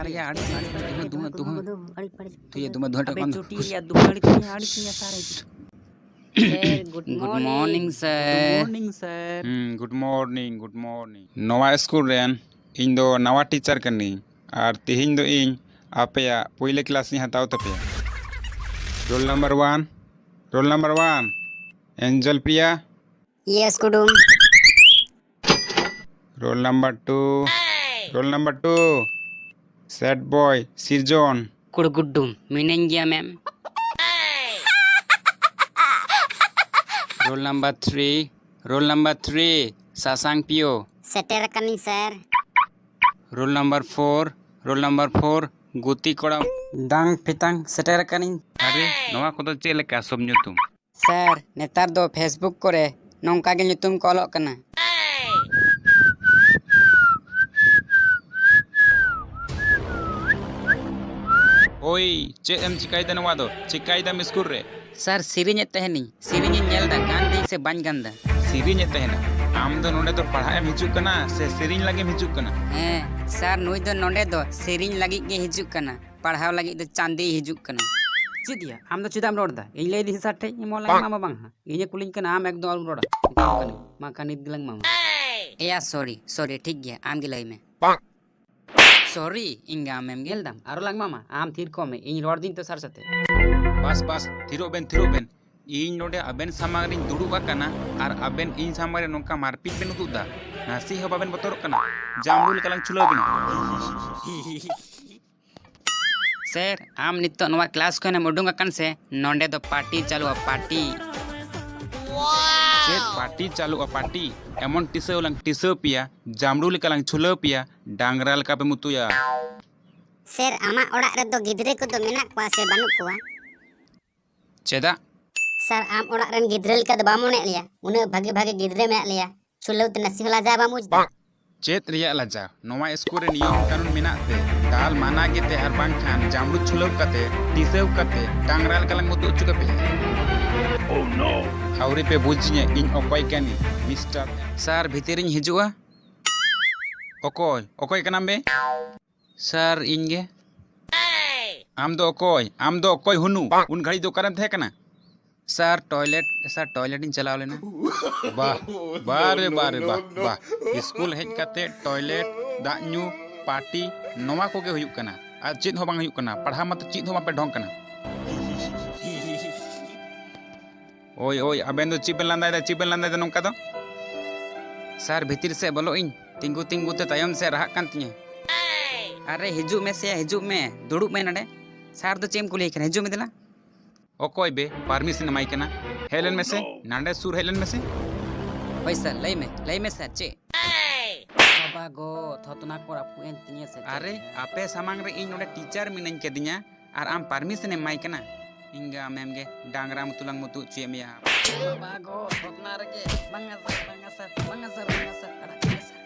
sar ya adi duma Tuh duma dua abe takon cuti ya duhari tuh adi sar itu. Sir, good morning. sir. Good morning, sir. Good morning. Nowa school ren इन दो नवा teacher कनी और तिहिन दो इन आपया पहले class नि हताव तपे roll number 1 Angel Priya Yes, Kudum. Roll number 2 sad boy सिरजोन Kudum, meaning ya ma'am. Roll number 3 Sasang Pio. Setter kani, sir. Roll number 4 Guti Koda. Dang pitang seter kaning. अरे नवा को तो चेले का सब nyutum Sir, netar do Facebook kore nongka ge nyutum ko olok kana. ओई चे M चिकाइदा नवा दो चिकाइदा मिस्कुर रे Sir, sirinya tehni. Sirinya nyel da gan ding se ban ganda. Sirin तहना आम दो नोडे तो पढ़ाए हिजुक कना से सिरिन लगे हिजुक कना Sir, nui do nonde do sirinya lagi ge hijuk kana. Parhaw lagi do candi hijuk kana. Cid ya, am do cidam roda. Ini lay di sate mola mama bang ha. Ini kuling kana am ekdom al roda. Makan dilang mama. Ya sorry ठीक गया am gilai me. Sorry inga mem geldam. Aro lang mama am thir kome. Ini rod din to sar sate. बस थिरो Ben इन नोडे अबेन सामांग रिन दुड़ुबा कना और अबेन इन सामांग रे नोंका मारपीट Ben उदुदा नासी हो बाबेन बतोर कना जामुल कलंग चुलो बिना Sir, am nito nwa class ko na mudung akan se nonde do party chalu party. चेत party चालू पार्टी एमन टिसो पिया जामरुल कलंग चुलो पिया डांगराल का पे मुतुया Sir, ama orak redo gidre ko do menak kwa se banuk kwa. Cheda Sir, am orak ren gidre lika do bamu nek liya. Une bhage gidre menak liya. Chulau te nasi hola ja bamu jda. चेत रिया लजा नोवा school रे नियम कानून मिनाते दाल माना गेते are बांग खान जामरु चुलो कते टिसो कते डांगराल कलंग मुतु चुका पे ओह नो हाउरी पे बुझिए इन ओकोय कानी मिस्टर Sir bhitirin hijua. ओकोय का नाम बे Sir inge. आम दो ओकोय हुनु उन घड़ी दो करन थे कना Sir toilet in चलाव लेना. वाह स्कूल हेज कते टॉयलेट दाग न्यू पार्टी नोवा को के हुयुक कना आ चित हो बांग हुयुक कना पढ़ा मत चित हो बापे ढोंग कना ओय अबेन दो चिपेन लांदा नोंका दो Sir bhitir se bolo in tinggu te tayom se rahak kan tinya. Are hiju me duduk me nade. Sir do chem kulih kan hiju me dela. ओकोय bay permission माई कना हेलन में से नांडे सुर हेलन में से Oi sir lay me sir che. Baba go thotna ko apu en tinya se. Are ape samang re in node teacher minain ke dinya ar am permission em mai kana. Inga mem ge dangra mutulang mutu chem ya. Baba go thotna rege bangasar ada sir.